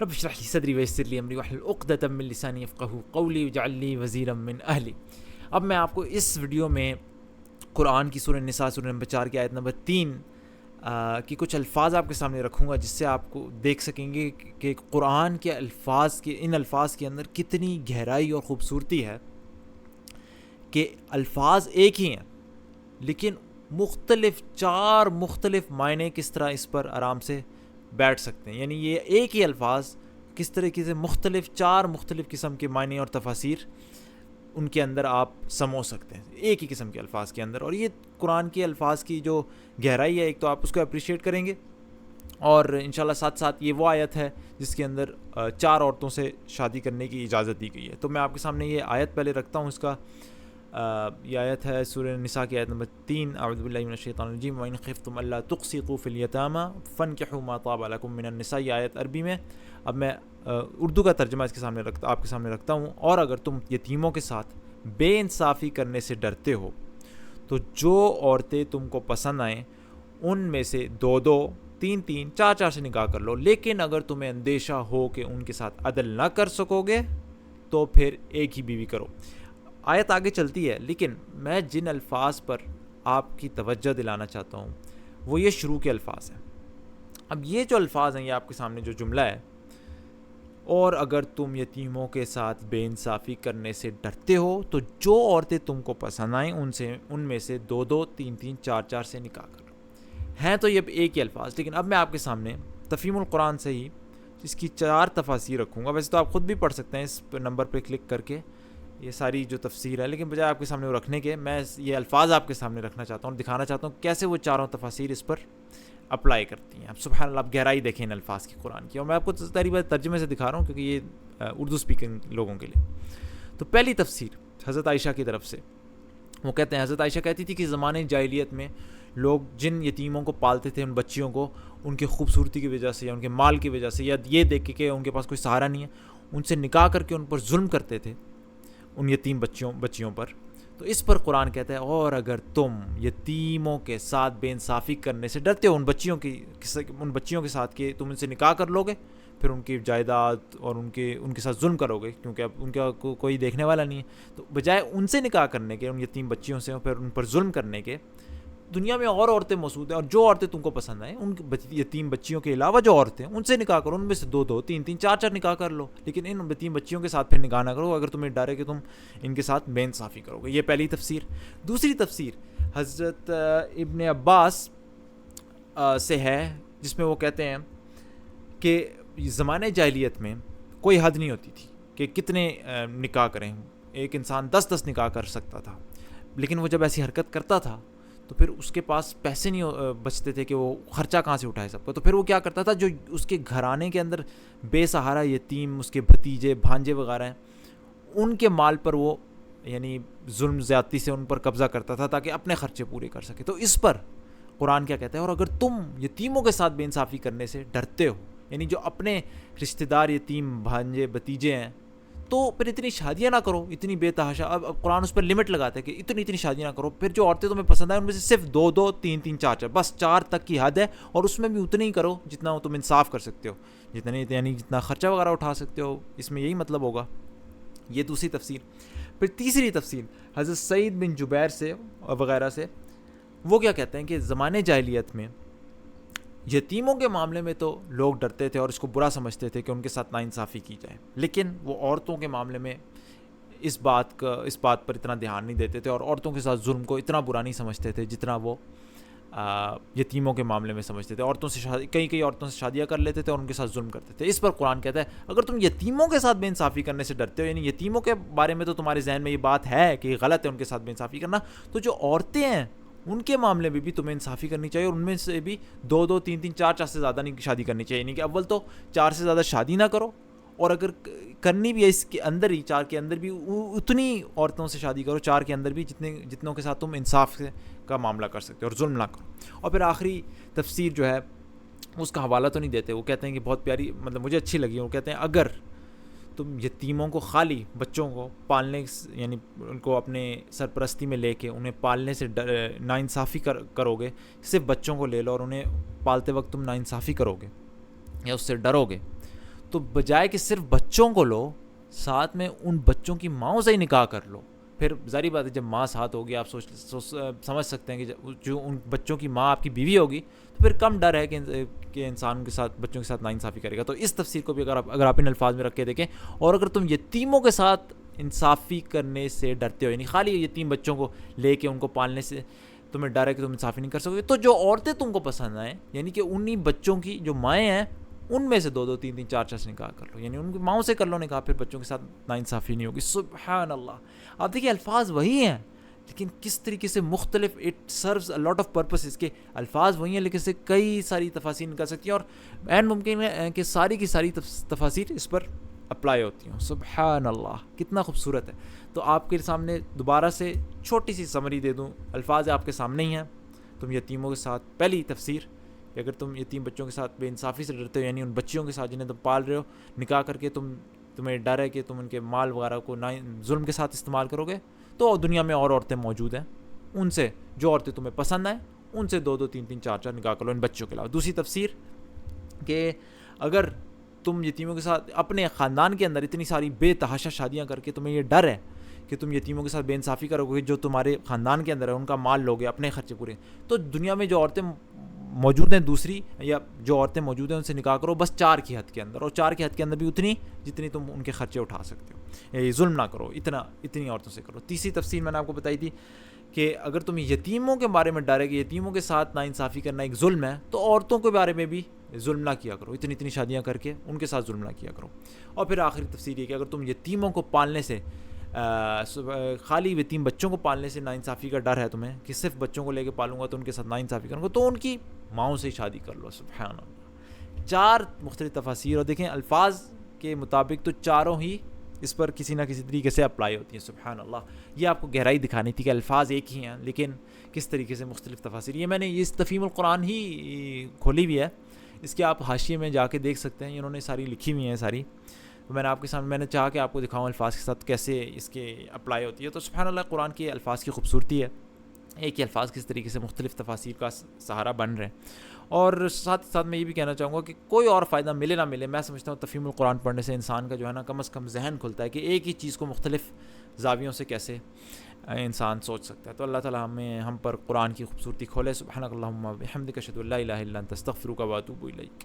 رب اشرح لي صدری ویسر لی امری واحلل عقدۃ من لسانی یفقہوا قولی واجعل لی وزیرا من اہلی. اب میں آپ کو اس ویڈیو میں قرآن کی سورہ نساء سورہ نمبر 4 کی آیت نمبر 3 کی کچھ الفاظ آپ کے سامنے رکھوں گا، جس سے آپ کو دیکھ سکیں گے کہ قرآن کے الفاظ کے ان الفاظ کے اندر کتنی گہرائی اور خوبصورتی ہے. کہ الفاظ ایک ہی ہیں لیکن چار مختلف معنی کس طرح اس پر آرام سے بیٹھ سکتے ہیں. یعنی یہ ایک ہی الفاظ کس طریقے سے چار مختلف قسم کے معنی اور تفاسیر ان کے اندر آپ سمو سکتے ہیں ایک ہی قسم کے الفاظ کے اندر. اور یہ قرآن کے الفاظ کی جو گہرائی ہے، ایک تو آپ اس کو اپریشیٹ کریں گے، اور انشاءاللہ ساتھ ساتھ یہ وہ آیت ہے جس کے اندر 4 عورتوں سے شادی کرنے کی اجازت دی گئی ہے. تو میں آپ کے سامنے یہ آیت پہلے رکھتا ہوں. اس کا یہ آیت ہے سورہ نساء کی آیت نمبر 3. اعوذ باللہ من الشیطان الرجیم وَإِنْ خِفْتُمْ أَلَّا تُقْسِطُوا فِي الْيَتَامَى فَانكِحُوا مَا طَابَ لَكُم مِّنَ النِّسَاءِ. یہ آیت عربی میں. اب میں اردو کا ترجمہ آپ کے سامنے رکھتا ہوں. اور اگر تم یتیموں کے ساتھ بے انصافی کرنے سے ڈرتے ہو تو جو عورتیں تم کو پسند آئیں ان میں سے 2 3 4 سے نکاح کر لو. لیکن اگر تمہیں اندیشہ ہو کہ ان کے ساتھ عدل نہ کر سکو گے تو پھر ایک ہی بیوی کرو. آیت آگے چلتی ہے، لیکن میں جن الفاظ پر آپ کی توجہ دلانا چاہتا ہوں وہ یہ شروع کے الفاظ ہیں. اب یہ جو الفاظ ہیں، یہ آپ کے سامنے جو جملہ ہے، اور اگر تم یتیموں کے ساتھ بے انصافی کرنے سے ڈرتے ہو تو جو عورتیں تم کو پسند آئیں ان میں سے 2 3 4 سے نکاح کر لو. ہیں تو یہ ایک ہی الفاظ، لیکن اب میں آپ کے سامنے تفہیم القرآن سے ہی اس کی 4 تفاسیر رکھوں گا. ویسے تو آپ خود بھی پڑھ سکتے ہیں اس نمبر پہ کلک کر کے یہ ساری جو تفسیر ہے، لیکن بجائے آپ کے سامنے وہ رکھنے کے میں یہ الفاظ آپ کے سامنے رکھنا چاہتا ہوں اور دکھانا چاہتا ہوں کیسے وہ 4 تفاسیر اس پر اپلائی کرتی ہیں. اب سبحان اللہ، آپ گہرائی دیکھیں ان الفاظ کی قرآن کی. اور میں آپ کو ترجمے سے دکھا رہا ہوں کیونکہ یہ اردو اسپیکنگ لوگوں کے لیے. تو پہلی تفسیر حضرت عائشہ کی طرف سے. وہ کہتے ہیں، حضرت عائشہ کہتی تھی کہ زمانے جاہلیت میں لوگ جن یتیموں کو پالتے تھے، ان بچیوں کو ان کی خوبصورتی کی وجہ سے یا ان کے مال کی وجہ سے یا یہ دیکھ کے کہ ان کے پاس کوئی سہارا نہیں ہے، ان سے نکاح کر کے ان پر ظلم کرتے تھے، ان یتیم بچیوں پر. تو اس پر قرآن کہتا ہے، اور اگر تم یتیموں کے ساتھ بے انصافی کرنے سے ڈرتے ہو، ان بچیوں کے ساتھ کہ تم ان سے نکاح کر لو گے، پھر ان کی جائیداد اور ان کے ساتھ ظلم کرو گے کیونکہ اب ان کا کوئی دیکھنے والا نہیں ہے، تو بجائے ان سے نکاح کرنے کے، ان یتیم بچیوں سے پھر ان پر ظلم کرنے کے، دنیا میں اور عورتیں موجود ہیں اور جو عورتیں تم کو پسند آئیں ان یتیم بچیوں کے علاوہ جو عورتیں ہیں ان سے نکاح کرو. ان میں سے 2 3 4 نکاح کر لو، لیکن ان یتیم بچیوں کے ساتھ پھر نکاح نہ کرو اگر تمہیں ڈر ہے کہ تم ان کے ساتھ بے انصافی کرو گے. یہ پہلی تفسیر. دوسری تفسیر حضرت ابن عباس سے ہے، جس میں وہ کہتے ہیں کہ زمانے جاہلیت میں کوئی حد نہیں ہوتی تھی کہ کتنے نکاح کریں. ایک انسان 10 نکاح کر سکتا تھا، لیکن وہ جب ایسی حرکت کرتا تھا تو پھر اس کے پاس پیسے نہیں بچتے تھے کہ وہ خرچہ کہاں سے اٹھائے سب کو. تو پھر وہ کیا کرتا تھا، جو اس کے گھرانے کے اندر بے سہارا یتیم، اس کے بھتیجے بھانجے وغیرہ ہیں، ان کے مال پر وہ یعنی ظلم زیادتی سے ان پر قبضہ کرتا تھا تاکہ اپنے خرچے پورے کر سکے. تو اس پر قرآن کیا کہتا ہے، اور اگر تم یتیموں کے ساتھ بے انصافی کرنے سے ڈرتے ہو، یعنی جو اپنے رشتہ دار یتیم بھانجے بھتیجے ہیں، تو پھر اتنی شادیاں نہ کرو، اتنی بے تحاشا. اب قرآن اس پر لمٹ لگاتا ہے کہ اتنی شادیاں نہ کرو. پھر جو عورتیں تمہیں پسند آئیں ان میں سے صرف 2 3 4 بس 4 تک کی حد ہے، اور اس میں بھی اتنے ہی کرو جتنا تم انصاف کر سکتے ہو، یعنی جتنا خرچہ وغیرہ اٹھا سکتے ہو. اس میں یہی مطلب ہوگا. یہ دوسری تفسیر. پھر تیسری تفسیر حضرت سعید بن جبیر سے وغیرہ سے. وہ کیا کہتے ہیں کہ زمانے جاہلیت میں یتیموں کے معاملے میں تو لوگ ڈرتے تھے اور اس کو برا سمجھتے تھے کہ ان کے ساتھ ناانصافی کی جائے، لیکن وہ عورتوں کے معاملے میں اس بات پر اتنا دھیان نہیں دیتے تھے اور عورتوں کے ساتھ ظلم کو اتنا برا نہیں سمجھتے تھے جتنا وہ یتیموں کے معاملے میں سمجھتے تھے. عورتوں سے کئی عورتوں سے شادیاں کر لیتے تھے اور ان کے ساتھ ظلم کرتے تھے. اس پر قرآن کہتا ہے، اگر تم یتیموں کے ساتھ بے انصافی کرنے سے ڈرتے ہو، یعنی یتیموں کے بارے میں تو تمہارے ذہن میں یہ بات ہے کہ غلط ہے ان کے ساتھ بے انصافی کرنا، تو جو عورتیں ہیں ان کے معاملے میں بھی تمہیں انصافی کرنی چاہیے، اور ان میں سے بھی 2 3 4 سے زیادہ نہیں شادی کرنی چاہیے. یعنی کہ اول تو 4 سے زیادہ شادی نہ کرو، اور اگر کرنی بھی ہے اس کے اندر ہی 4 کے اندر بھی اتنی عورتوں سے شادی کرو 4 کے اندر بھی جتنوں کے ساتھ تم انصاف کا معاملہ کر سکتے ہو اور ظلم نہ کرو. اور پھر آخری تفسیر جو ہے اس کا حوالہ تو نہیں دیتے، وہ کہتے ہیں کہ بہت پیاری، مطلب مجھے اچھی لگی. وہ کہتے ہیں اگر تم یتیموں کو خالی بچوں کو پالنے، یعنی ان کو اپنے سرپرستی میں لے کے انہیں پالنے سے ناانصافی کرو گے، صرف بچوں کو لے لو اور انہیں پالتے وقت تم ناانصافی کرو گے یا اس سے ڈرو گے، تو بجائے کہ صرف بچوں کو لو، ساتھ میں ان بچوں کی ماؤں سے ہی نکاح کر لو. پھر ظاہری بات ہے جب ماں ساتھ ہوگی آپ سمجھ سکتے ہیں کہ جو ان بچوں کی ماں آپ کی بیوی ہوگی تو پھر کم ڈر ہے کہ انسان کے ساتھ بچوں کے ساتھ ناانصافی کرے گا. تو اس تفسیر کو بھی اگر آپ ان الفاظ میں رکھ کے دیکھیں، اور اگر تم یتیموں کے ساتھ انصافی کرنے سے ڈرتے ہو، یعنی خالی یتیم بچوں کو لے کے ان کو پالنے سے تمہیں ڈر ہے کہ تم انصافی نہیں کر سکو گے، تو جو عورتیں تم کو پسند آئیں، یعنی کہ انہی بچوں کی جو مائیں ہیں ان میں سے 2 3 3 4 سے نکاح کر لو، یعنی ان کی ماؤں سے کر لو نکاح، پھر بچوں کے ساتھ ناانصافی نہیں ہوگی. سبحان اللہ. آپ دیکھیے الفاظ وہی ہیں لیکن کس طریقے سے مختلف، it serves a lot of purposes, کے الفاظ وہی ہیں لیکن سے کئی ساری تفاسیر نکل سکتی ہیں، اور عین ممکن ہے کہ ساری کی ساری تفاسیر اس پر اپلائی ہوتی ہوں. سبحان اللہ، کتنا خوبصورت ہے. تو آپ کے سامنے دوبارہ سے چھوٹی سی سمری دے دوں، الفاظ آپ کے سامنے ہی ہیں. تم یتیموں کے ساتھ، پہلی تفسیر کہ اگر تم یتیم بچوں کے ساتھ بے انصافی سے ڈرتے ہو، یعنی ان بچیوں کے ساتھ جنہیں تم پال رہے ہو، نکاح کر کے تمہیں ڈر ہے کہ تم ان کے مال وغیرہ کو ظلم کے ساتھ استعمال کرو گے، تو دنیا میں اور عورتیں موجود ہیں، ان سے جو عورتیں تمہیں پسند آئیں ان سے 2 2 3 3 4 نکاح کر لو ان بچوں کے علاوہ. دوسری تفسیر کہ اگر تم یتیموں کے ساتھ اپنے خاندان کے اندر اتنی ساری بے تحاشا شادیاں کر کے تمہیں یہ ڈر ہے کہ تم یتیموں کے ساتھ بے انصافی کرو گے، جو تمہارے خاندان کے اندر ہے ان کا مال لوگے، اپنے خرچے پورے، تو دنیا میں جو عورتیں موجود ہیں دوسری، یا جو عورتیں موجود ہیں ان سے نکاح کرو بس 4 کی حد کے اندر، اور 4 کی حد کے اندر بھی اتنی جتنی تم ان کے خرچے اٹھا سکتے ہو. یہ ظلم نہ کرو، اتنی عورتوں سے کرو. تیسری تفسیر میں نے آپ کو بتائی تھی کہ اگر تم یتیموں کے بارے میں ڈرے کہ یتیموں کے ساتھ ناانصافی کرنا ایک ظلم ہے، تو عورتوں کے بارے میں بھی ظلم نہ کیا کرو، اتنی شادیاں کر کے ان کے ساتھ ظلم نہ کیا کرو. اور پھر آخری تفسیر یہ کہ اگر تم یتیموں کو پالنے سے، خالی یتیم بچوں کو پالنے سے ناانصافی کا ڈر ہے تمہیں کہ صرف بچوں کو لے کے پالوں گا تو ان کے ساتھ ناانصافی کروں گا، تو ان کی ماؤں سے شادی کر لو. سبحان اللہ. 4 مختلف تفاسیر، اور دیکھیں الفاظ کے مطابق تو چاروں ہی اس پر کسی نہ کسی طریقے سے اپلائی ہوتی ہیں. سبحان اللہ. یہ آپ کو گہرائی دکھانی تھی کہ الفاظ ایک ہی ہیں لیکن کس طریقے سے مختلف تفاسیر. یہ میں نے اس تفہیم القرآن ہی کھولی ہوئی ہے، اس کے آپ حاشیے میں جا کے دیکھ سکتے ہیں، انہوں نے ساری لکھی ہوئی ہیں ساری. تو میں نے آپ کے سامنے، میں نے چاہا کہ آپ کو دکھاؤں الفاظ کے ساتھ کیسے اس کے اپلائی ہوتی ہے. تو سبحان اللہ، قرآن کے الفاظ کی خوبصورتی ہے، ایک ہی الفاظ کس طریقے سے مختلف تفاسیر کا سہارا بن رہے ہیں. اور ساتھ میں یہ بھی کہنا چاہوں گا کہ کوئی اور فائدہ ملے نہ ملے، میں سمجھتا ہوں تفہیم القرآن پڑھنے سے انسان کا جو ہے نا کم از کم ذہن کھلتا ہے کہ ایک ہی چیز کو مختلف زاویوں سے کیسے انسان سوچ سکتا ہے. تو اللہ تعالیٰ ہم پر قرآن کی خوبصورتی کھولے. سبحانک اللہم و بحمدک اشہد ان لا الہ الا انت استغفرک و اتوب الیک.